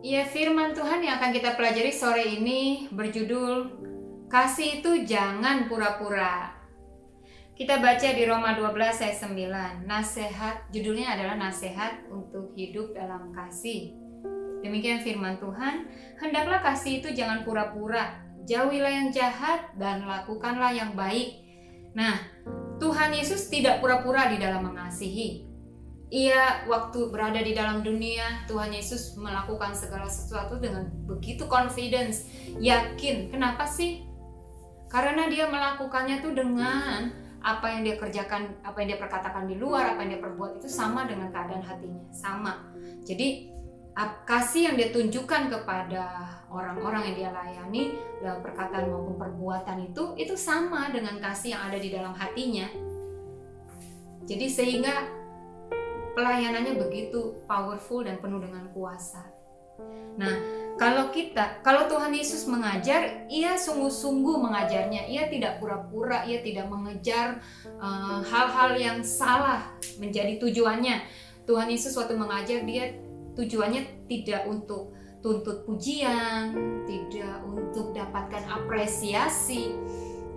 Ya, firman Tuhan yang akan kita pelajari sore ini berjudul Kasih itu jangan pura-pura. Kita baca di Roma 12 ayat 9. Nasihat, judulnya adalah nasihat untuk hidup dalam kasih. Demikian firman Tuhan, hendaklah kasih itu jangan pura-pura. Jauhilah yang jahat dan lakukanlah yang baik. Nah, Tuhan Yesus tidak pura-pura di dalam mengasihi. Ia waktu berada di dalam dunia, Tuhan Yesus melakukan segala sesuatu dengan begitu confidence, yakin. Kenapa sih? Karena dia melakukannya tuh dengan apa yang dia kerjakan, apa yang dia perkatakan di luar, apa yang dia perbuat itu sama dengan keadaan hatinya, sama. Jadi kasih yang dia tunjukkan kepada orang-orang yang dia layani dalam perkataan maupun perbuatan itu sama dengan kasih yang ada di dalam hatinya. Jadi sehingga pelayanannya begitu powerful dan penuh dengan kuasa. Nah, kalau Tuhan Yesus mengajar, ia sungguh-sungguh mengajarnya. Ia tidak pura-pura, ia tidak mengejar hal-hal yang salah menjadi tujuannya. Tuhan Yesus waktu mengajar, dia tujuannya tidak untuk tuntut pujian, tidak untuk dapatkan apresiasi,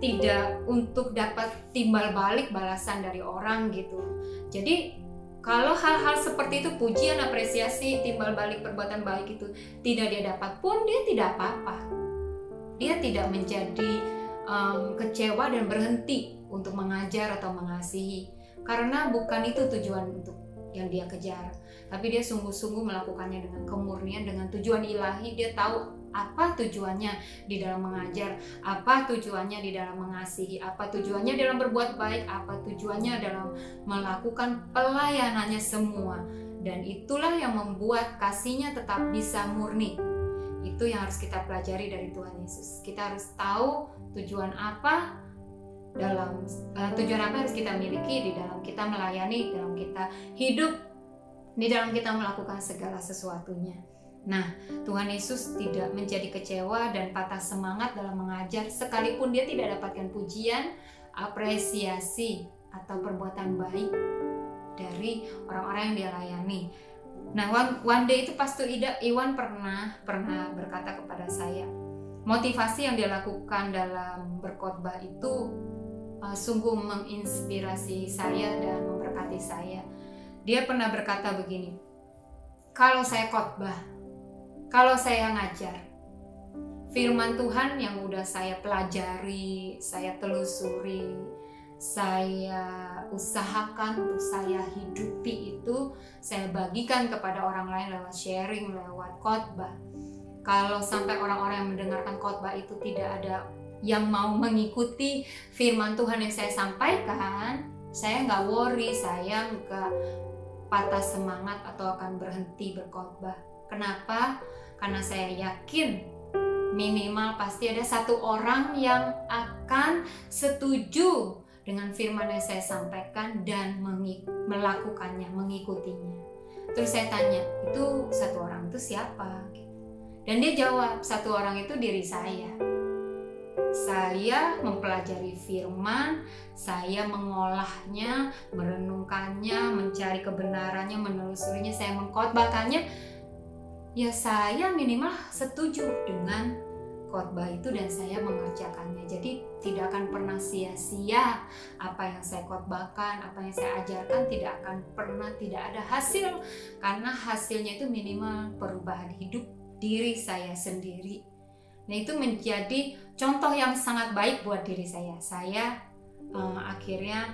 tidak untuk dapat timbal balik balasan dari orang gitu. Jadi kalau hal-hal seperti itu, pujian, apresiasi, timbal balik perbuatan baik itu tidak dia dapat pun, dia tidak apa-apa. Dia tidak menjadi kecewa dan berhenti untuk mengajar atau mengasihi. Karena bukan itu tujuan untuk yang dia kejar. Tapi dia sungguh-sungguh melakukannya dengan kemurnian, dengan tujuan ilahi. Dia tahu apa tujuannya di dalam mengajar, apa tujuannya di dalam mengasihi, apa tujuannya dalam berbuat baik, apa tujuannya dalam melakukan pelayanannya semua. Dan itulah yang membuat kasihnya tetap bisa murni. Itu yang harus kita pelajari dari Tuhan Yesus. Kita harus tahu tujuan apa harus kita miliki di dalam kita melayani, dalam kita hidup, di dalam kita melakukan segala sesuatunya. Nah, Tuhan Yesus tidak menjadi kecewa dan patah semangat dalam mengajar sekalipun dia tidak dapatkan pujian, apresiasi atau perbuatan baik dari orang-orang yang dia layani. Nah, one day itu Pastor Iwan pernah berkata kepada saya, motivasi yang dia lakukan dalam berkhotbah itu sungguh menginspirasi saya dan memberkati saya. Dia pernah berkata begini, kalau saya khotbah, kalau saya ngajar, firman Tuhan yang udah saya pelajari, saya telusuri, saya usahakan untuk saya hidupi itu, saya bagikan kepada orang lain lewat sharing, lewat khotbah. Kalau sampai orang-orang yang mendengarkan khotbah itu tidak ada yang mau mengikuti firman Tuhan yang saya sampaikan, saya nggak worry, saya nggak patah semangat atau akan berhenti berkhotbah. Kenapa? Karena saya yakin minimal pasti ada satu orang yang akan setuju dengan firman yang saya sampaikan dan melakukannya, mengikutinya. Terus saya tanya, itu satu orang itu siapa? Dan dia jawab, satu orang itu diri saya. Saya mempelajari firman, saya mengolahnya, merenungkannya, mencari kebenarannya, menelusurinya, saya mengkhotbahkannya. Ya saya minimal setuju dengan khotbah itu dan saya mengerjakannya. Jadi tidak akan pernah sia-sia apa yang saya khotbahkan, apa yang saya ajarkan, tidak akan pernah tidak ada hasil. Karena hasilnya itu minimal perubahan hidup diri saya sendiri. Nah, itu menjadi contoh yang sangat baik buat diri saya. Saya akhirnya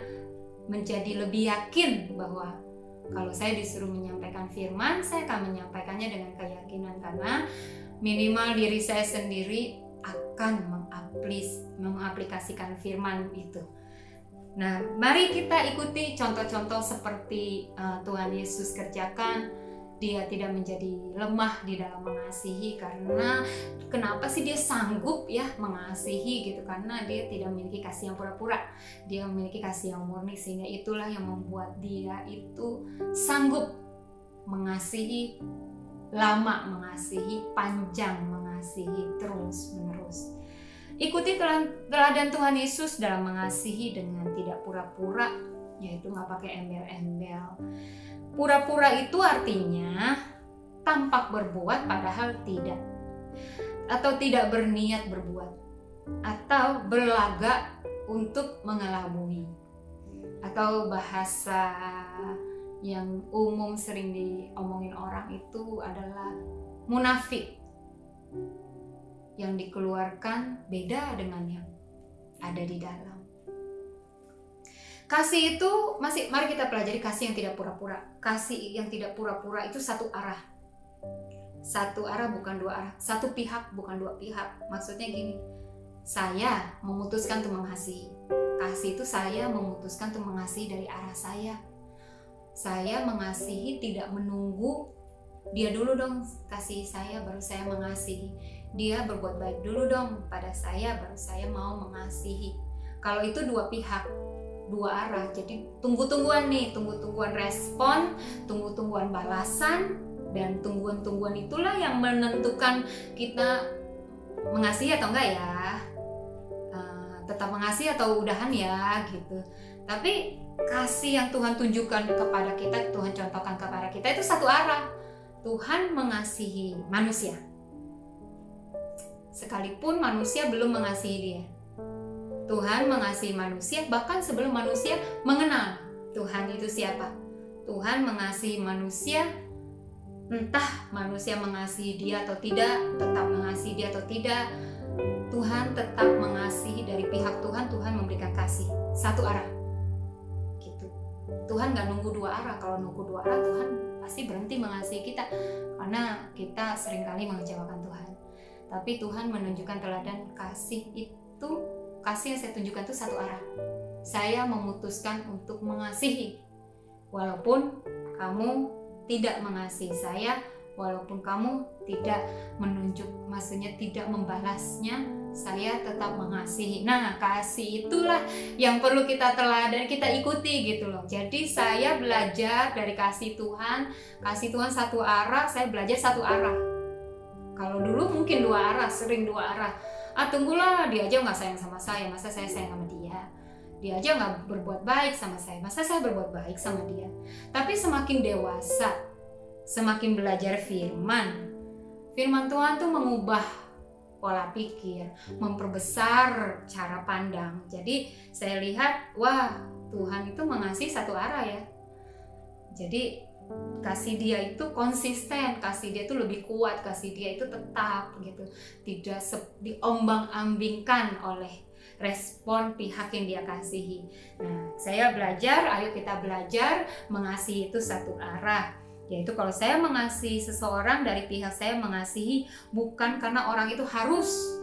menjadi lebih yakin bahwa kalau saya disuruh menyampaikan firman, saya akan menyampaikannya dengan keyakinan karena minimal diri saya sendiri akan mengaplikasikan firman itu. Nah, mari kita ikuti contoh-contoh seperti Tuhan Yesus kerjakan. Dia tidak menjadi lemah di dalam mengasihi karena kenapa sih dia sanggup ya mengasihi gitu, karena dia tidak memiliki kasih yang pura-pura, dia memiliki kasih yang murni, sehingga itulah yang membuat dia itu sanggup mengasihi, lama mengasihi, panjang mengasihi, terus menerus. Ikuti teladan Tuhan Yesus dalam mengasihi dengan tidak pura-pura, yaitu nggak pakai embel-embel. Pura-pura itu artinya tampak berbuat padahal tidak, atau tidak berniat berbuat, atau berlagak untuk mengelabui, atau bahasa yang umum sering diomongin orang itu adalah munafik, yang dikeluarkan beda dengan yang ada di dalam. Kasih itu mari kita pelajari kasih yang tidak pura-pura. Kasih yang tidak pura-pura itu satu arah. Satu arah bukan dua arah. Satu pihak bukan dua pihak. Maksudnya gini, saya memutuskan untuk mengasihi. Kasih itu saya memutuskan untuk mengasihi dari arah saya. Saya mengasihi tidak menunggu dia dulu dong kasih saya baru saya mengasihi. Dia berbuat baik dulu dong pada saya baru saya mau mengasihi. Kalau itu dua pihak, dua arah. Jadi tunggu-tungguan nih, tunggu-tungguan respon, tunggu-tungguan balasan, dan tungguan-tungguan itulah yang menentukan kita mengasihi atau enggak ya, tetap mengasihi atau udahan ya gitu. Tapi kasih yang Tuhan tunjukkan kepada kita, Tuhan contohkan kepada kita itu satu arah. Tuhan mengasihi manusia sekalipun manusia belum mengasihi dia. Tuhan mengasihi manusia bahkan sebelum manusia mengenal Tuhan itu siapa. Tuhan mengasihi manusia, entah manusia mengasihi dia atau tidak, tetap mengasihi dia atau tidak, Tuhan tetap mengasihi. Dari pihak Tuhan, Tuhan memberikan kasih satu arah gitu. Tuhan gak nunggu dua arah. Kalau nunggu dua arah, Tuhan pasti berhenti mengasihi kita, karena kita seringkali mengecewakan Tuhan. Tapi Tuhan menunjukkan teladan kasih itu, kasih yang saya tunjukkan itu satu arah. Saya memutuskan untuk mengasihi walaupun kamu tidak mengasihi saya, walaupun kamu tidak menunjuk, maksudnya tidak membalasnya, saya tetap mengasihi. Nah, kasih itulah yang perlu kita teladan, kita ikuti gitu loh. Jadi saya belajar dari kasih Tuhan satu arah, saya belajar satu arah. Kalau dulu mungkin dua arah, sering dua arah. Tunggulah, dia aja nggak sayang sama saya, masa saya sayang sama dia? Dia aja nggak berbuat baik sama saya, masa saya berbuat baik sama dia? Tapi semakin dewasa, semakin belajar firman Tuhan tuh mengubah pola pikir, memperbesar cara pandang. Jadi saya lihat, wah, Tuhan itu mengasihi satu arah ya. Jadi kasih dia itu konsisten, kasih dia itu lebih kuat, kasih dia itu tetap gitu, tidak diombang-ambingkan oleh respon pihak yang dia kasihi. Nah, saya belajar, ayo kita belajar mengasihi itu satu arah. Yaitu kalau saya mengasihi seseorang, dari pihak saya mengasihi bukan karena orang itu harus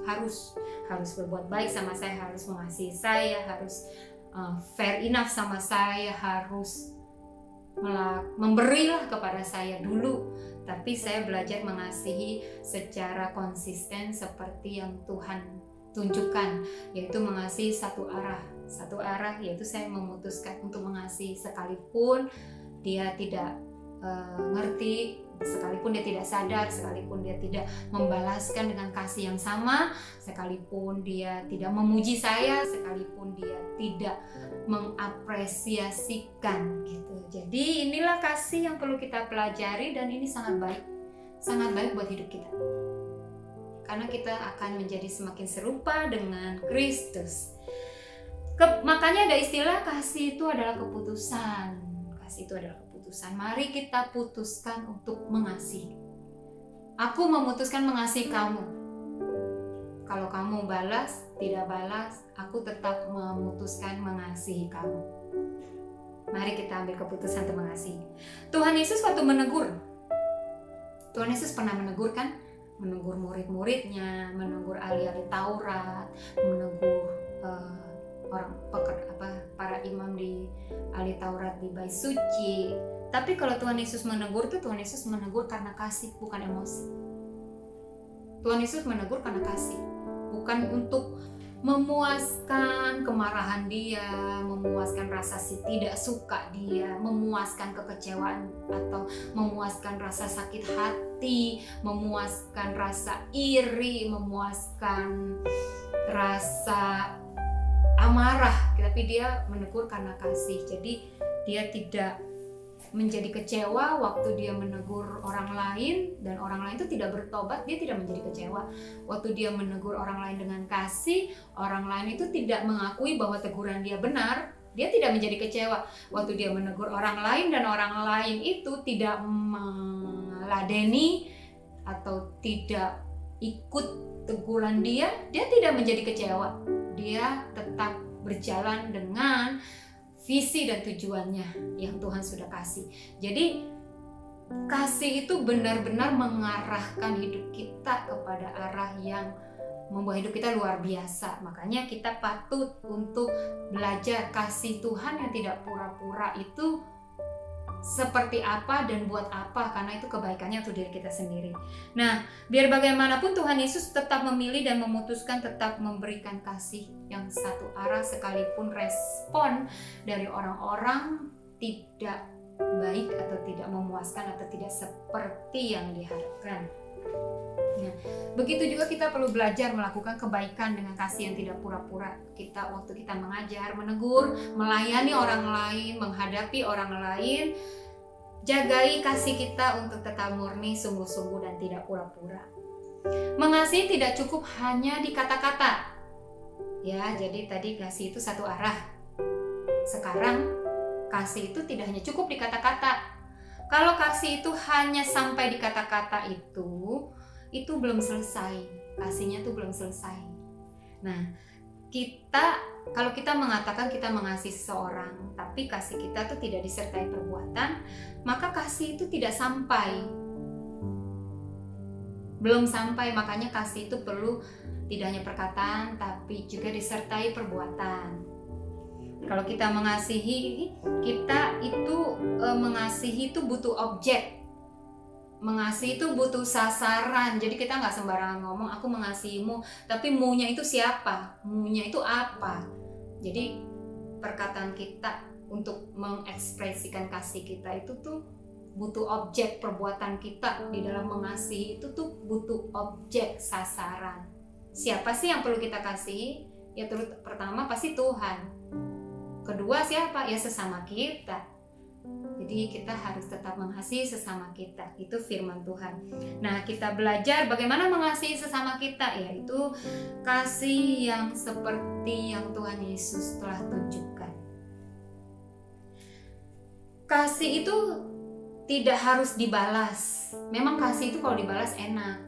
berbuat baik sama saya, harus mengasihi saya, harus fair enough sama saya, harus memberilah kepada saya dulu. Tapi saya belajar mengasihi secara konsisten seperti yang Tuhan tunjukkan, yaitu mengasihi satu arah, yaitu saya memutuskan untuk mengasihi sekalipun dia tidak ngerti, sekalipun dia tidak sadar, sekalipun dia tidak membalaskan dengan kasih yang sama, sekalipun dia tidak memuji saya, sekalipun dia tidak mengapresiasikan gitu. Jadi inilah kasih yang perlu kita pelajari, dan ini sangat baik buat hidup kita, karena kita akan menjadi semakin serupa dengan Kristus. Makanya ada istilah kasih itu adalah keputusan. Kasih itu adalah keputusan. Mari kita putuskan untuk mengasihi. Aku memutuskan mengasihi kamu. Kalau kamu balas, tidak balas, aku tetap memutuskan mengasihi kamu. Mari kita ambil keputusan untuk mengasihi. Tuhan Yesus waktu menegur, Tuhan Yesus pernah menegur kan? Menegur murid-muridnya, menegur ahli-ahli Taurat, menegur para imam di ahli Taurat di bait suci. Tapi kalau Tuhan Yesus menegur itu, Tuhan Yesus menegur karena kasih, bukan emosi. Tuhan Yesus menegur karena kasih, bukan untuk memuaskan kemarahan dia, memuaskan rasa tidak suka dia, memuaskan kekecewaan atau memuaskan rasa sakit hati, memuaskan rasa iri, memuaskan rasa amarah tapi dia menegur karena kasih. Jadi dia tidak menjadi kecewa waktu dia menegur orang lain dan orang lain itu tidak bertobat, dia tidak menjadi kecewa. Waktu dia menegur orang lain dengan kasih, orang lain itu tidak mengakui bahwa teguran dia benar, dia tidak menjadi kecewa. Waktu dia menegur orang lain dan orang lain itu tidak meladeni atau tidak ikut teguran dia tidak menjadi kecewa. Dia tetap berjalan dengan visi dan tujuannya yang Tuhan sudah kasih. Jadi kasih itu benar-benar mengarahkan hidup kita kepada arah yang membuat hidup kita luar biasa. Makanya kita patut untuk belajar kasih Tuhan yang tidak pura-pura itu seperti apa dan buat apa, karena itu kebaikannya untuk diri kita sendiri. Nah, biar bagaimanapun Tuhan Yesus tetap memilih dan memutuskan tetap memberikan kasih yang satu arah, sekalipun respon dari orang-orang tidak baik atau tidak memuaskan atau tidak seperti yang diharapkan. Nah, begitu juga kita perlu belajar melakukan kebaikan dengan kasih yang tidak pura-pura. Waktu kita mengajar, menegur, melayani orang lain, menghadapi orang lain, jagai kasih kita untuk tetap murni, sungguh-sungguh dan tidak pura-pura. Mengasihi tidak cukup hanya di kata-kata. Ya, jadi tadi kasih itu satu arah. Sekarang kasih itu tidak hanya cukup di kata-kata. Kalau kasih itu hanya sampai di kata-kata itu belum selesai, kasihnya tuh belum selesai. Nah, kalau kita mengatakan kita mengasihi seseorang, tapi kasih kita tuh tidak disertai perbuatan, maka kasih itu tidak sampai, belum sampai. Makanya kasih itu perlu tidak hanya perkataan, tapi juga disertai perbuatan. Kalau kita mengasihi, kita itu mengasihi itu butuh objek. Mengasihi itu butuh sasaran. Jadi kita nggak sembarangan ngomong aku mengasihimu, tapi mu-nya itu siapa? Mu-nya itu apa? Jadi perkataan kita untuk mengekspresikan kasih kita itu tuh butuh objek. Perbuatan kita di dalam mengasihi itu tuh butuh objek, sasaran. Siapa sih yang perlu kita kasihi? Ya pertama pasti Tuhan. Kedua siapa? Ya sesama kita. Jadi kita harus tetap mengasihi sesama kita. Itu firman Tuhan. Nah, kita belajar bagaimana mengasihi sesama kita, yaitu kasih yang seperti yang Tuhan Yesus telah tunjukkan. Kasih itu tidak harus dibalas. Memang kasih itu kalau dibalas enak,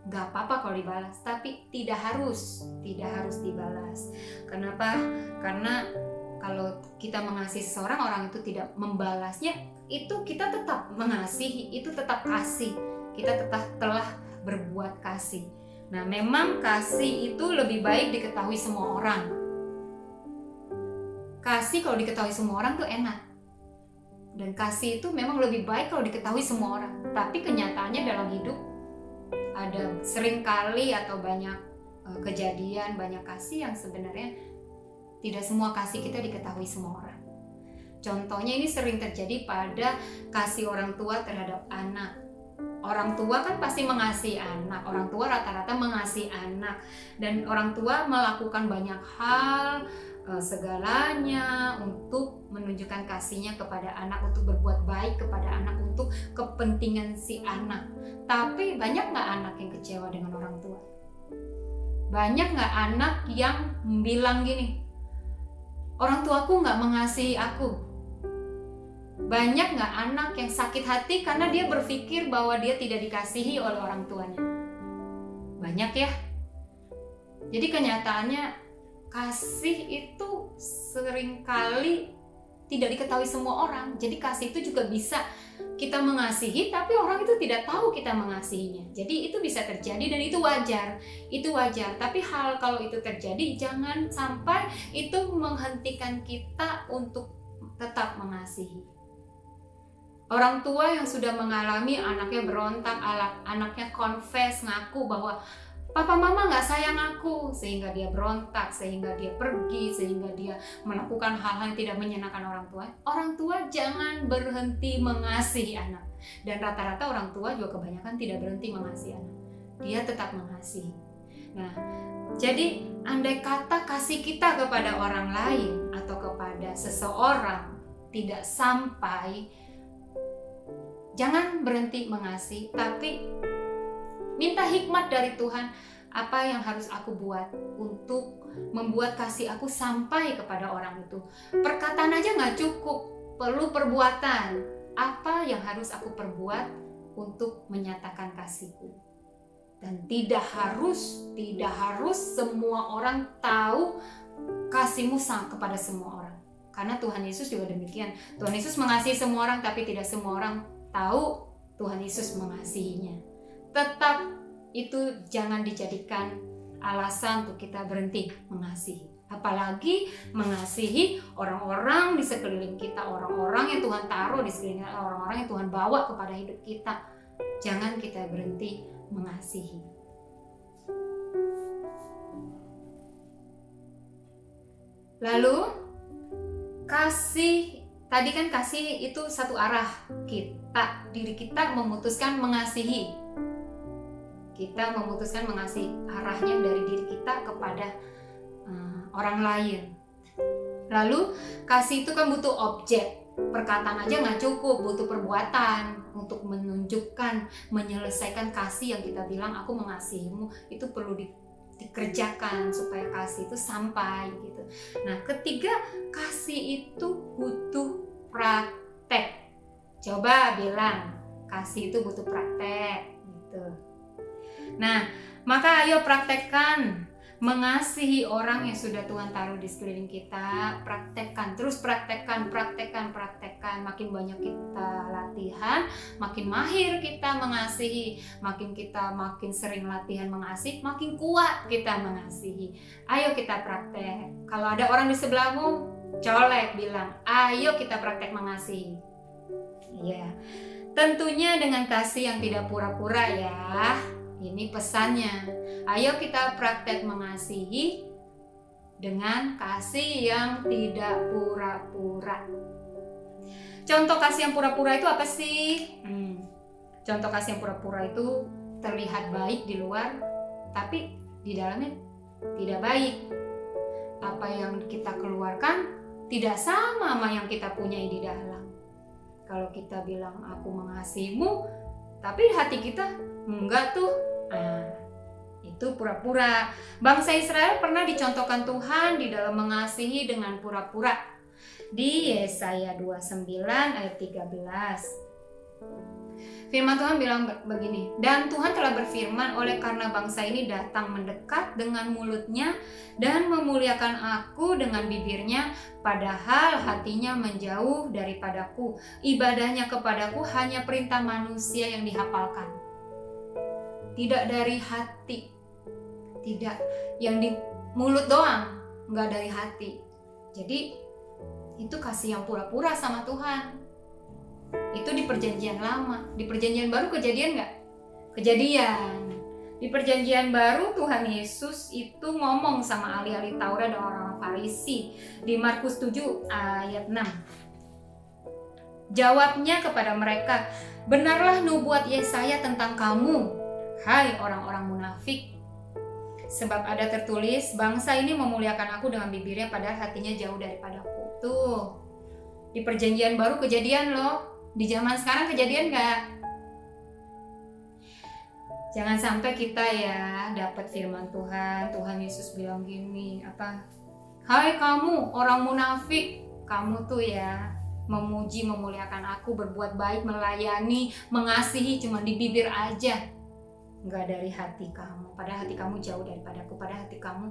gak apa-apa kalau dibalas, tapi tidak harus dibalas. Kenapa? Karena kalau kita mengasihi seseorang, orang itu tidak membalasnya, itu kita tetap mengasihi, itu tetap kasih. Kita tetap telah berbuat kasih. Nah, memang kasih itu lebih baik diketahui semua orang. Kasih kalau diketahui semua orang tuh enak. Dan kasih itu memang lebih baik kalau diketahui semua orang. Tapi kenyataannya dalam hidup ada sering kali atau banyak kejadian, banyak kasih yang sebenarnya tidak semua kasih kita diketahui semua orang. Contohnya ini sering terjadi pada kasih orang tua terhadap anak. Orang tua kan pasti mengasihi anak. Orang tua rata-rata mengasihi anak. Dan orang tua melakukan banyak hal, segalanya untuk menunjukkan kasihnya kepada anak, untuk berbuat baik kepada anak, untuk kepentingan si anak. Tapi banyak gak anak yang kecewa dengan orang tua? Banyak gak anak yang bilang gini, orang tuaku gak mengasihi aku? Banyak gak anak yang sakit hati karena dia berpikir bahwa dia tidak dikasihi oleh orang tuanya? Banyak ya. Jadi kenyataannya kasih itu seringkali tidak diketahui semua orang. Jadi kasih itu juga bisa kita mengasihi, tapi orang itu tidak tahu kita mengasihinya. Jadi itu bisa terjadi dan itu wajar. Itu wajar. Tapi hal kalau itu terjadi, jangan sampai itu menghentikan kita untuk tetap mengasihi. Orang tua yang sudah mengalami anaknya berontak, anaknya confess, ngaku bahwa papa mama gak sayang aku, sehingga dia berontak, sehingga dia pergi, sehingga dia melakukan hal-hal yang tidak menyenangkan orang tua. Orang tua jangan berhenti mengasihi anak. Dan rata-rata orang tua juga kebanyakan tidak berhenti mengasihi anak. Dia tetap mengasihi. Nah, jadi andai kata kasih kita kepada orang lain atau kepada seseorang tidak sampai, jangan berhenti mengasihi, tapi minta hikmat dari Tuhan. Apa yang harus aku buat untuk membuat kasih aku sampai kepada orang itu? Perkataan aja nggak cukup, perlu perbuatan. Apa yang harus aku perbuat untuk menyatakan kasihku? Dan tidak harus semua orang tahu kasihmu kepada semua orang. Karena Tuhan Yesus juga demikian. Tuhan Yesus mengasihi semua orang, tapi tidak semua orang tahu Tuhan Yesus mengasihinya. Tetap itu jangan dijadikan alasan untuk kita berhenti mengasihi. Apalagi mengasihi orang-orang di sekeliling kita, orang-orang yang Tuhan taruh di sekeliling kita, orang-orang yang Tuhan bawa kepada hidup kita. Jangan kita berhenti mengasihi. Lalu kasih, tadi kan kasih itu satu arah, diri kita memutuskan mengasihi. Kita memutuskan mengasihi, arahnya dari diri kita kepada orang lain. Lalu kasih itu kan butuh objek, perkataan aja nggak cukup, butuh perbuatan untuk menunjukkan, menyelesaikan kasih yang kita bilang aku mengasihimu, itu perlu dikerjakan supaya kasih itu sampai gitu. Nah, ketiga, kasih itu butuh praktek. Coba bilang, kasih itu butuh praktek gitu. Nah, maka ayo praktekkan mengasihi orang yang sudah Tuhan taruh di sekeliling kita. Praktekkan, terus praktekkan. Makin banyak kita latihan, makin mahir kita mengasihi. Makin sering latihan mengasihi, makin kuat kita mengasihi. Ayo kita praktek. Kalau ada orang di sebelahmu, colek bilang, ayo kita praktek mengasihi. Ya, tentunya dengan kasih yang tidak pura-pura ya. Ini pesannya. Ayo kita praktek mengasihi dengan kasih yang tidak pura-pura. Contoh kasih yang pura-pura itu apa sih? Contoh kasih yang pura-pura itu terlihat baik di luar, tapi di dalamnya tidak baik. Apa yang kita keluarkan tidak sama yang kita punyai di dalam. Kalau kita bilang aku mengasihimu, tapi hati kita enggak tuh. Nah, itu pura-pura. Bangsa Israel pernah dicontohkan Tuhan di dalam mengasihi dengan pura-pura. Di Yesaya 29 ayat 13. Firman Tuhan bilang begini, dan Tuhan telah berfirman, oleh karena bangsa ini datang mendekat dengan mulutnya dan memuliakan aku dengan bibirnya, padahal hatinya menjauh daripadaku. Ibadahnya kepadaku hanya perintah manusia yang dihafalkan. Tidak dari hati, tidak yang di mulut doang, nggak dari hati. Jadi itu kasih yang pura-pura sama Tuhan. Itu di perjanjian lama. Di perjanjian baru kejadian nggak? Kejadian. Di perjanjian baru Tuhan Yesus itu ngomong sama ahli-ahli Taurat dan orang-orang Farisi di Markus 7 ayat 6. Jawabnya kepada mereka, benarlah nubuat Yesaya tentang kamu, hai orang-orang munafik. Sebab ada tertulis, bangsa ini memuliakan aku dengan bibirnya padahal hatinya jauh daripadaku. Tuh, di perjanjian baru kejadian loh. Di zaman sekarang kejadian nggak? Jangan sampai kita ya dapat firman Tuhan. Tuhan Yesus bilang gini, hai kamu orang munafik, kamu tuh ya memuji memuliakan aku, berbuat baik, melayani, mengasihi cuma di bibir aja, nggak dari hati kamu. Padahal hati kamu jauh daripadaku, padahal hati kamu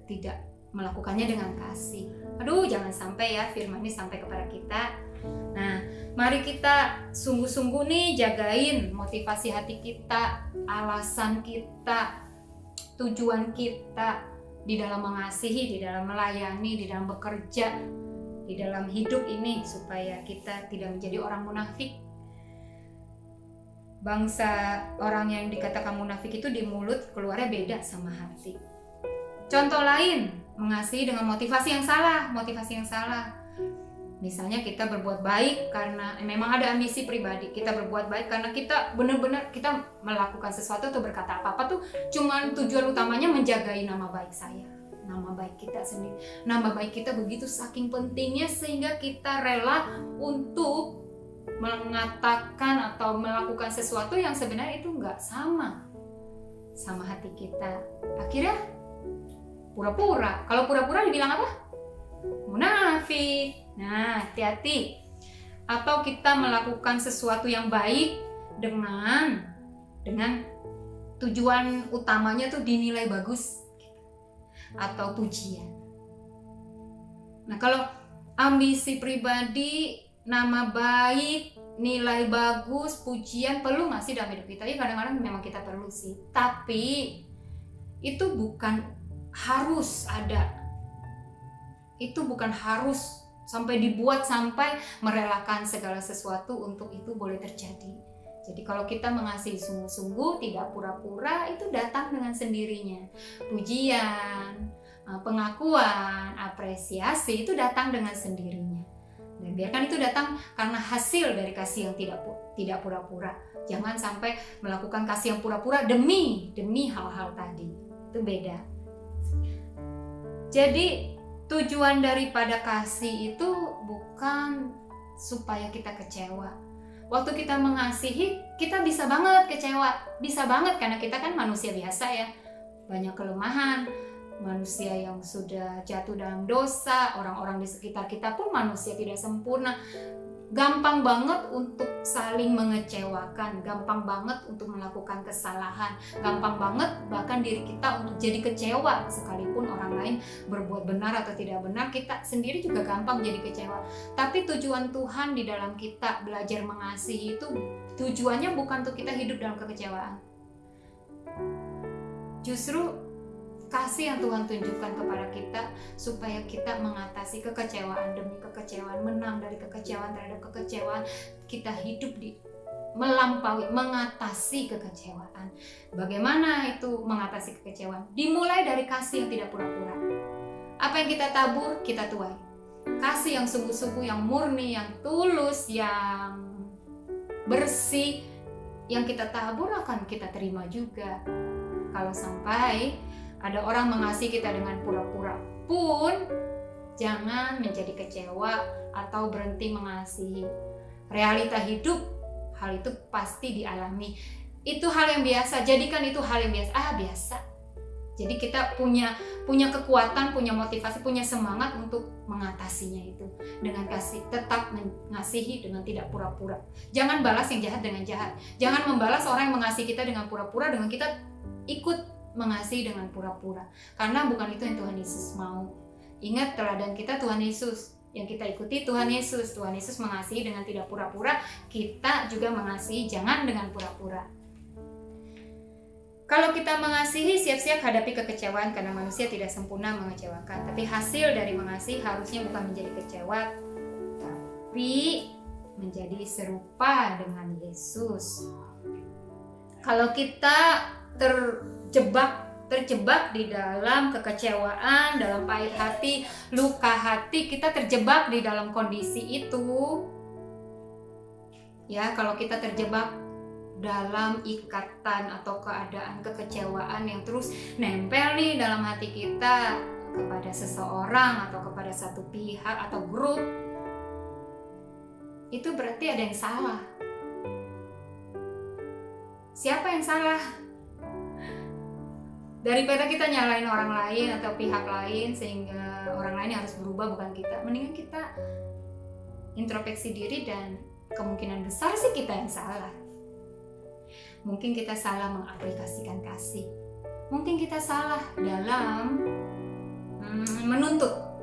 tidak melakukannya dengan kasih. Aduh, jangan sampai ya firman ini sampai kepada kita. Nah, mari kita sungguh-sungguh nih jagain motivasi hati kita, alasan kita, tujuan kita di dalam mengasihi, di dalam melayani, di dalam bekerja, di dalam hidup ini, supaya kita tidak menjadi orang munafik. Bangsa orang yang dikatakan munafik itu di mulut keluarnya beda sama hati. Contoh lain, mengasihi dengan motivasi yang salah. Misalnya kita berbuat baik karena memang ada ambisi pribadi, kita berbuat baik karena kita benar-benar kita melakukan sesuatu atau berkata apa-apa tuh cuman tujuan utamanya menjagai nama baik saya, nama baik kita sendiri. Nama baik kita begitu saking pentingnya sehingga kita rela untuk mengatakan atau melakukan sesuatu yang sebenarnya itu nggak sama hati kita. Akhirnya pura-pura. Kalau pura-pura dibilang apa? Munafik. Nah, hati-hati. Atau kita melakukan sesuatu yang baik dengan tujuan utamanya tuh dinilai bagus atau pujian. Nah, kalau ambisi pribadi, nama baik, nilai bagus, pujian perlu nggak sih dalam hidup kita? Ya kadang-kadang memang kita perlu sih. Tapi itu bukan harus ada. Itu bukan harus sampai dibuat sampai merelakan segala sesuatu untuk itu boleh terjadi. Jadi kalau kita mengasihi sungguh-sungguh, tidak pura-pura, itu datang dengan sendirinya. Pujian, pengakuan, apresiasi itu datang dengan sendirinya. Dan biarkan itu datang karena hasil dari kasih yang tidak pura-pura. Jangan sampai melakukan kasih yang pura-pura demi hal-hal tadi. Itu beda. Jadi tujuan daripada kasih itu bukan supaya kita kecewa. Waktu kita mengasihi, kita bisa banget kecewa. Bisa banget karena kita kan manusia biasa ya. Banyak kelemahan, manusia yang sudah jatuh dalam dosa, orang-orang di sekitar kita pun manusia tidak sempurna. Gampang banget untuk saling mengecewakan, gampang banget untuk melakukan kesalahan, gampang banget bahkan diri kita untuk jadi kecewa sekalipun orang lain berbuat benar atau tidak benar, kita sendiri juga gampang jadi kecewa. Tapi tujuan Tuhan di dalam kita belajar mengasihi itu tujuannya bukan untuk kita hidup dalam kekecewaan. Justru kasih yang Tuhan tunjukkan kepada kita supaya kita mengatasi kekecewaan demi kekecewaan, menang dari kekecewaan terhadap kekecewaan, kita hidup melampaui, mengatasi kekecewaan. Bagaimana itu mengatasi kekecewaan? Dimulai dari kasih yang tidak pura-pura. Apa yang kita tabur, kita tuai. Kasih yang sungguh-sungguh, yang murni, yang tulus, yang bersih, yang kita tabur akan kita terima juga. Kalau sampai ada orang mengasihi kita dengan pura-pura pun, jangan menjadi kecewa atau berhenti mengasihi. Realita hidup, hal itu pasti dialami. Itu hal yang biasa, jadikan itu hal yang biasa. Biasa. Jadi kita punya kekuatan, punya motivasi, punya semangat untuk mengatasinya itu. Dengan kasih, tetap mengasihi dengan tidak pura-pura. Jangan balas yang jahat dengan jahat. Jangan membalas orang yang mengasihi kita dengan pura-pura, dengan kita ikut mengasihi dengan pura-pura, karena bukan itu yang Tuhan Yesus mau. Ingat teladan kita Tuhan Yesus, yang kita ikuti Tuhan Yesus. Tuhan Yesus mengasihi dengan tidak pura-pura, kita juga mengasihi jangan dengan pura-pura. Kalau kita mengasihi, siap-siap hadapi kekecewaan karena manusia tidak sempurna mengecewakan. Tapi hasil dari mengasihi harusnya bukan menjadi kecewa, tapi menjadi serupa dengan Yesus. Kalau kita terjebak di dalam kekecewaan, dalam pahit hati, luka hati, kita terjebak di dalam kondisi itu. Ya, kalau kita terjebak dalam ikatan atau keadaan kekecewaan yang terus nempel nih dalam hati kita kepada seseorang atau kepada satu pihak atau grup, itu berarti ada yang salah. Siapa yang salah? Daripada kita nyalain orang lain atau pihak lain sehingga orang lain harus berubah, bukan kita. Mendingan kita introspeksi diri dan kemungkinan besar sih kita yang salah. Mungkin kita salah mengaplikasikan kasih. Mungkin kita salah dalam menuntut.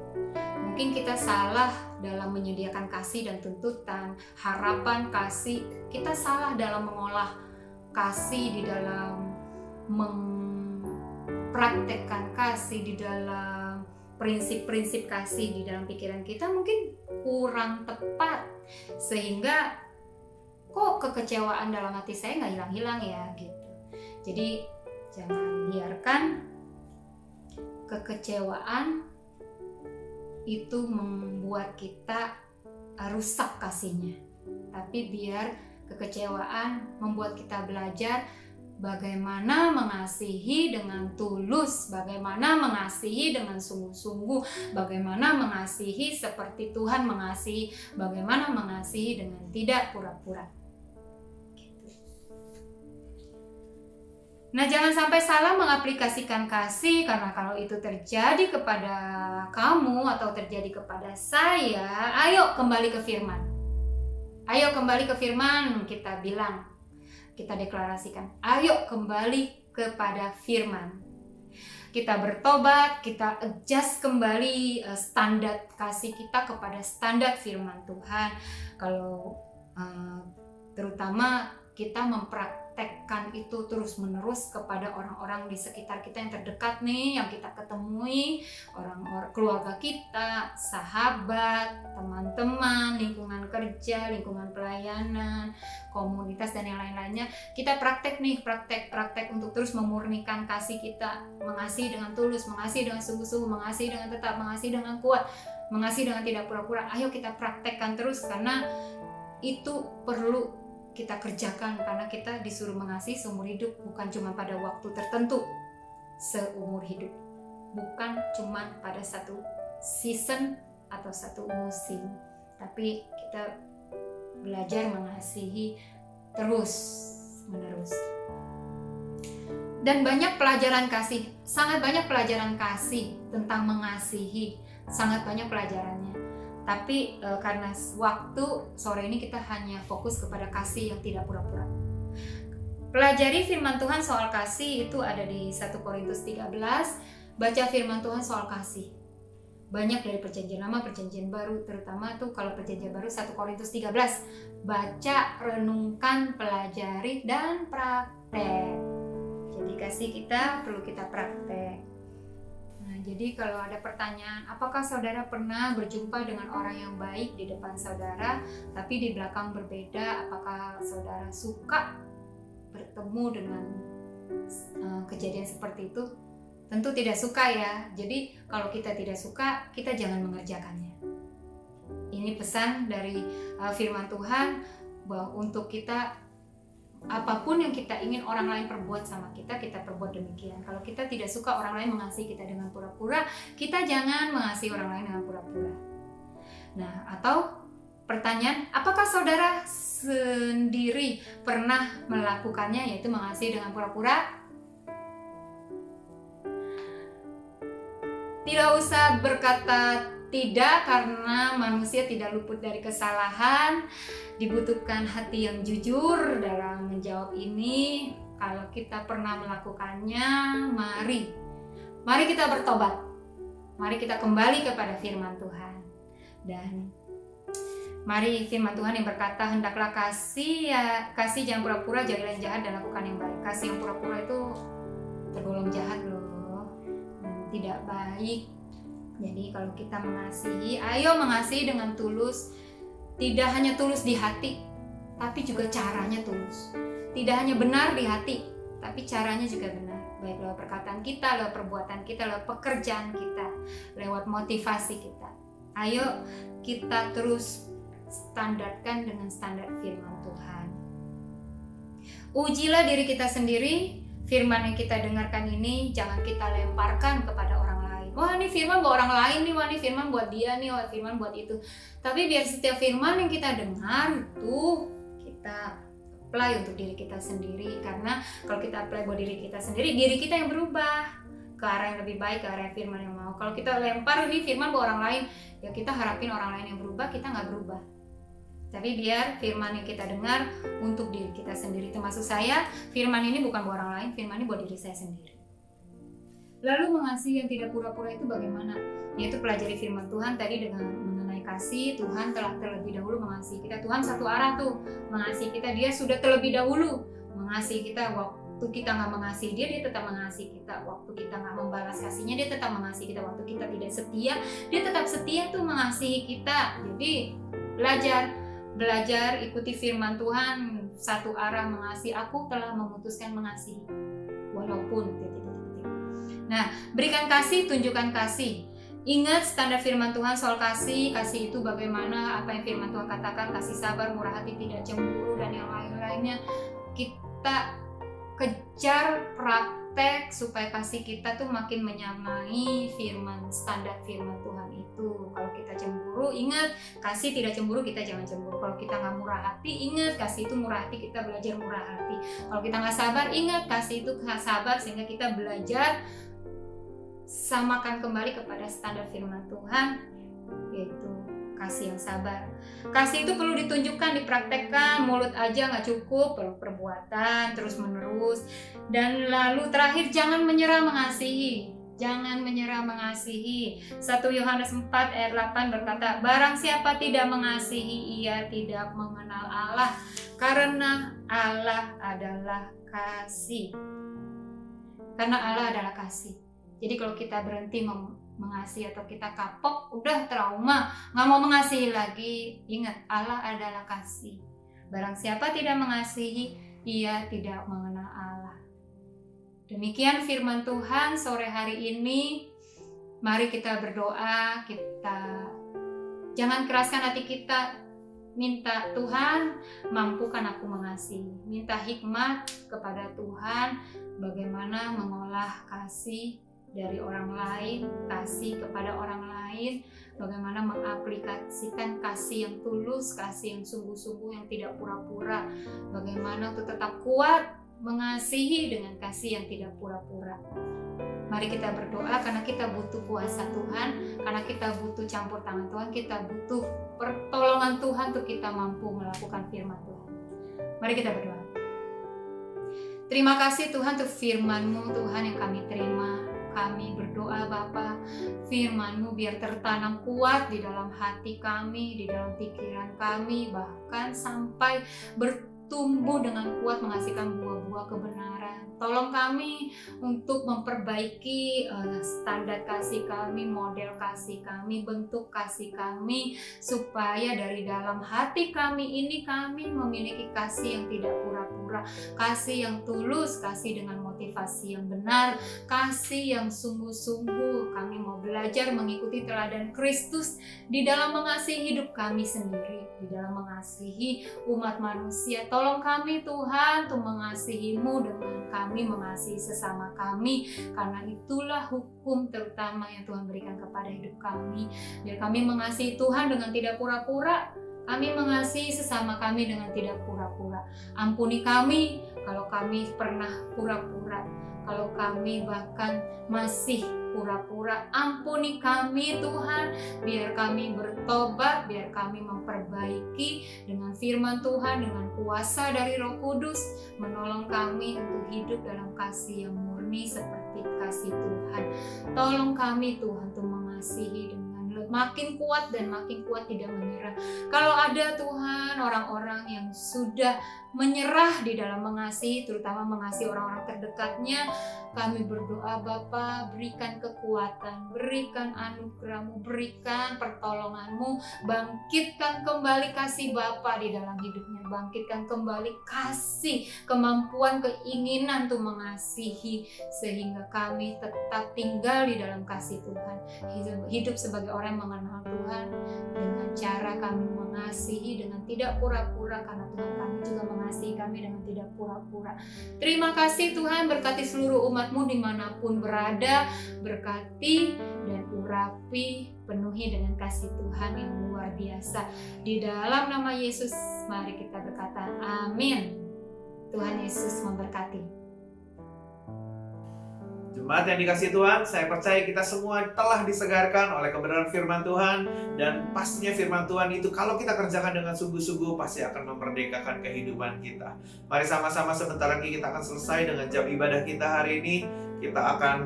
Mungkin kita salah dalam menyediakan kasih dan tuntutan, harapan kasih. Kita salah dalam mengolah kasih, di dalam praktekkan kasih, di dalam prinsip-prinsip kasih di dalam pikiran kita mungkin kurang tepat, sehingga kok kekecewaan dalam hati saya nggak hilang-hilang ya gitu. Jadi jangan biarkan kekecewaan itu membuat kita rusak kasihnya, tapi biar kekecewaan membuat kita belajar bagaimana mengasihi dengan tulus, bagaimana mengasihi dengan sungguh-sungguh, bagaimana mengasihi seperti Tuhan mengasihi, bagaimana mengasihi dengan tidak pura-pura. Nah, jangan sampai salah mengaplikasikan kasih, karena kalau itu terjadi kepada kamu atau terjadi kepada saya, ayo kembali ke firman. Ayo kembali ke firman, kita bilang, kita deklarasikan, ayo kembali kepada firman. Kita bertobat, kita adjust kembali standar kasih kita kepada standar firman Tuhan. Kalau terutama kita mempraktekkan itu terus-menerus kepada orang-orang di sekitar kita yang terdekat nih, yang kita ketemui, orang-orang keluarga kita, sahabat, teman-teman, lingkungan kerja, lingkungan pelayanan, komunitas dan yang lain-lainnya. Kita praktek untuk terus memurnikan kasih kita, mengasihi dengan tulus, mengasihi dengan sungguh-sungguh, mengasihi dengan tetap, mengasihi dengan kuat, mengasihi dengan tidak pura-pura. Ayo kita praktekkan terus, karena itu perlu kita kerjakan, karena kita disuruh mengasihi seumur hidup, bukan cuma pada waktu tertentu seumur hidup, bukan cuma pada satu season atau satu musim, tapi kita belajar mengasihi terus menerus. Dan banyak pelajaran kasih, sangat banyak pelajaran kasih tentang mengasihi, sangat banyak pelajarannya. Tapi karena waktu sore ini kita hanya fokus kepada kasih yang tidak pura-pura. Pelajari firman Tuhan soal kasih itu ada di 1 Korintus 13. Baca firman Tuhan soal kasih. Banyak dari perjanjian lama, perjanjian baru, terutama tuh kalau perjanjian baru 1 Korintus 13. Baca, renungkan, pelajari, dan praktek. Jadi kasih kita perlu kita praktek. Nah, jadi kalau ada pertanyaan, apakah saudara pernah berjumpa dengan orang yang baik di depan saudara, tapi di belakang berbeda? Apakah saudara suka bertemu dengan kejadian seperti itu? Tentu tidak suka ya. Jadi kalau kita tidak suka, kita jangan mengerjakannya. Ini pesan dari firman Tuhan, bahwa untuk kita, apapun yang kita ingin orang lain perbuat sama kita, kita perbuat demikian. Kalau kita tidak suka orang lain mengasihi kita dengan pura-pura, kita jangan mengasihi orang lain dengan pura-pura. Nah, atau pertanyaan, apakah saudara sendiri pernah melakukannya, yaitu mengasihi dengan pura-pura? Tidak usah berkata tidak, karena manusia tidak luput dari kesalahan. Dibutuhkan hati yang jujur dalam menjawab ini. Kalau kita pernah melakukannya, mari kita bertobat. Mari kita kembali kepada firman Tuhan. Dan mari firman Tuhan yang berkata, hendaklah kasih jangan pura-pura, jadilah yang jahat dan lakukan yang baik. Kasih yang pura-pura itu tergolong jahat loh, tidak baik. Jadi kalau kita mengasihi, ayo mengasihi dengan tulus. Tidak hanya tulus di hati, tapi juga caranya tulus. Tidak hanya benar di hati, tapi caranya juga benar. Baik lewat perkataan kita, lewat perbuatan kita, lewat pekerjaan kita, lewat motivasi kita. Ayo kita terus standarkan dengan standar firman Tuhan. Ujilah diri kita sendiri. Firman yang kita dengarkan ini jangan kita lemparkan kepada orang lain. Wah, ini firman buat orang lain nih, wah ini firman buat dia nih, wah firman buat itu. Tapi biar setiap firman yang kita dengar itu kita apply untuk diri kita sendiri. Karena kalau kita apply buat diri kita sendiri, diri kita yang berubah ke arah yang lebih baik, ke arah firman yang mau. Kalau kita lempar ini firman buat orang lain, ya kita harapin orang lain yang berubah, kita nggak berubah. Tapi biar firman yang kita dengar untuk diri kita sendiri. Termasuk saya, firman ini bukan buat orang lain, firman ini buat diri saya sendiri. Lalu mengasihi yang tidak pura-pura itu bagaimana? Yaitu pelajari firman Tuhan tadi dengan mengenai kasih. Tuhan telah terlebih dahulu mengasihi kita. Tuhan satu arah tuh mengasihi kita. Dia sudah terlebih dahulu mengasihi kita. Waktu kita nggak mengasihi dia, dia tetap mengasihi kita. Waktu kita nggak membalas kasihnya, dia tetap mengasihi kita. Waktu kita tidak setia, dia tetap setia tuh mengasihi kita. Jadi belajar ikuti firman Tuhan, satu arah mengasihi. Aku telah memutuskan mengasihi walaupun. Nah, berikan kasih, tunjukkan kasih. Ingat standar firman Tuhan soal kasih. Kasih itu bagaimana, apa yang firman Tuhan katakan, kasih sabar, murah hati, tidak cemburu, dan yang lain-lainnya. Kita kejar praktek supaya kasih kita tuh makin menyamai standar firman Tuhan itu. Kalau kita cemburu, ingat kasih tidak cemburu, kita jangan cemburu. Kalau kita nggak murah hati, ingat kasih itu murah hati, kita belajar murah hati. Kalau kita nggak sabar, ingat kasih itu sabar, sehingga kita belajar samakan kembali kepada standar firman Tuhan, yaitu kasih yang sabar. Kasih itu perlu ditunjukkan, dipraktekkan. Mulut aja nggak cukup, perlu perbuatan terus menerus. Dan lalu terakhir, jangan menyerah mengasihi. Jangan menyerah mengasihi. 1 Yohanes 4 ayat 8 berkata, barang siapa tidak mengasihi, ia tidak mengenal Allah, karena Allah adalah kasih. Karena Allah adalah kasih. Jadi kalau kita berhenti mengasihi atau kita kapok, udah trauma, nggak mau mengasihi lagi, ingat Allah adalah kasih. Barang siapa tidak mengasihi, ia tidak mengenal Allah. Demikian firman Tuhan sore hari ini. Mari kita berdoa, kita jangan keraskan hati kita. Minta Tuhan, mampukan aku mengasihi. Minta hikmat kepada Tuhan bagaimana mengolah kasih dari orang lain, kasih kepada orang lain, bagaimana mengaplikasikan kasih yang tulus, kasih yang sungguh-sungguh, yang tidak pura-pura, bagaimana untuk tetap kuat mengasihi dengan kasih yang tidak pura-pura. Mari kita berdoa karena kita butuh kuasa Tuhan, karena kita butuh campur tangan Tuhan, kita butuh pertolongan Tuhan untuk kita mampu melakukan firman Tuhan. Mari kita berdoa. Terima kasih Tuhan untuk firman-Mu Tuhan yang kami terima. Kami berdoa Bapa, firman-Mu biar tertanam kuat di dalam hati kami, di dalam pikiran kami, bahkan sampai bertumbuh dengan kuat menghasilkan buah-buah kebenaran. Tolong kami untuk memperbaiki standar kasih kami, model kasih kami, bentuk kasih kami, supaya dari dalam hati kami ini kami memiliki kasih yang tidak pura-pura, kasih yang tulus, kasih dengan motivasi yang benar, kasih yang sungguh-sungguh. Kami mau belajar mengikuti teladan Kristus di dalam mengasihi hidup kami sendiri, di dalam mengasihi umat manusia. Tolong kami Tuhan untuk mengasihi-Mu dengan kami mengasihi sesama kami, karena itulah hukum terutama yang Tuhan berikan kepada hidup kami. Biar kami mengasihi Tuhan dengan tidak pura-pura, kami mengasihi sesama kami dengan tidak pura-pura. Ampuni kami kalau kami pernah pura-pura, kalau kami bahkan masih pura-pura. Ampuni kami Tuhan, biar kami bertobat, biar kami memperbaiki dengan firman Tuhan, dengan kuasa dari Roh Kudus, menolong kami untuk hidup dalam kasih yang murni seperti kasih Tuhan. Tolong kami Tuhan untuk mengasihi dengan makin kuat dan makin kuat, tidak menyerah. Kalau ada Tuhan orang-orang yang sudah menyerah di dalam mengasihi, terutama mengasihi orang-orang terdekatnya, kami berdoa Bapa, berikan kekuatan, berikan anugerah-Mu, berikan pertolongan-Mu, bangkitkan kembali kasih Bapa di dalam hidupnya, bangkitkan kembali kasih, kemampuan, keinginan untuk mengasihi, sehingga kami tetap tinggal di dalam kasih Tuhan, hidup sebagai orang yang mengenal Tuhan dengan cara kami mengasihi dengan tidak pura-pura, karena Tuhan kami juga mengasihi kami dengan tidak pura-pura. Terima kasih Tuhan, berkati seluruh umat-Mu dimanapun berada, berkati dan urapi, penuhi dengan kasih Tuhan yang luar biasa. Di dalam nama Yesus mari kita berkata amin. Tuhan Yesus memberkati. Jemaat yang dikasihi Tuhan, saya percaya kita semua telah disegarkan oleh kebenaran firman Tuhan, dan pastinya firman Tuhan itu kalau kita kerjakan dengan sungguh-sungguh pasti akan memerdekakan kehidupan kita. Mari sama-sama sebentar lagi kita akan selesai dengan jam ibadah kita hari ini. Kita akan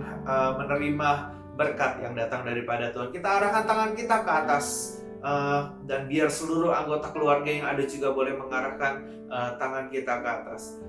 menerima berkat yang datang daripada Tuhan. Kita arahkan tangan kita ke atas, dan biar seluruh anggota keluarga yang ada juga boleh mengarahkan tangan kita ke atas.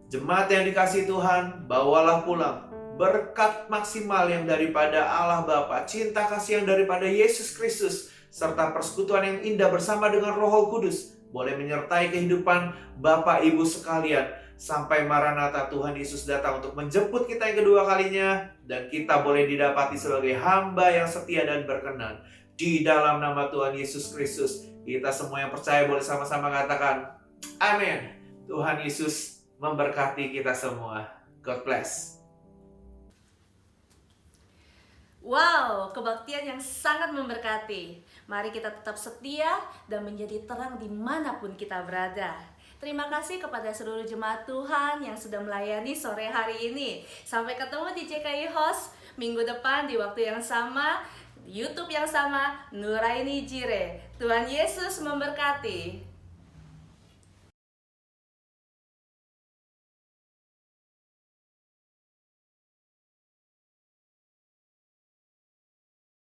Jemaat yang dikasihi Tuhan, bawalah pulang berkat maksimal yang daripada Allah Bapa, cinta kasih yang daripada Yesus Kristus, serta persekutuan yang indah bersama dengan Roh Kudus boleh menyertai kehidupan Bapak Ibu sekalian. sampai Maranatha Tuhan Yesus datang untuk menjemput kita yang kedua kalinya, dan kita boleh didapati sebagai hamba yang setia dan berkenan. Di dalam nama Tuhan Yesus Kristus, kita semua yang percaya boleh sama-sama katakan amin. Tuhan Yesus memberkati kita semua. God bless. Wow, kebaktian yang sangat memberkati. Mari kita tetap setia dan menjadi terang dimanapun kita berada. Terima kasih kepada seluruh jemaat Tuhan yang sudah melayani sore hari ini. Sampai ketemu di JKI Host minggu depan di waktu yang sama, YouTube yang sama, Nuraini Jire. Tuhan Yesus memberkati.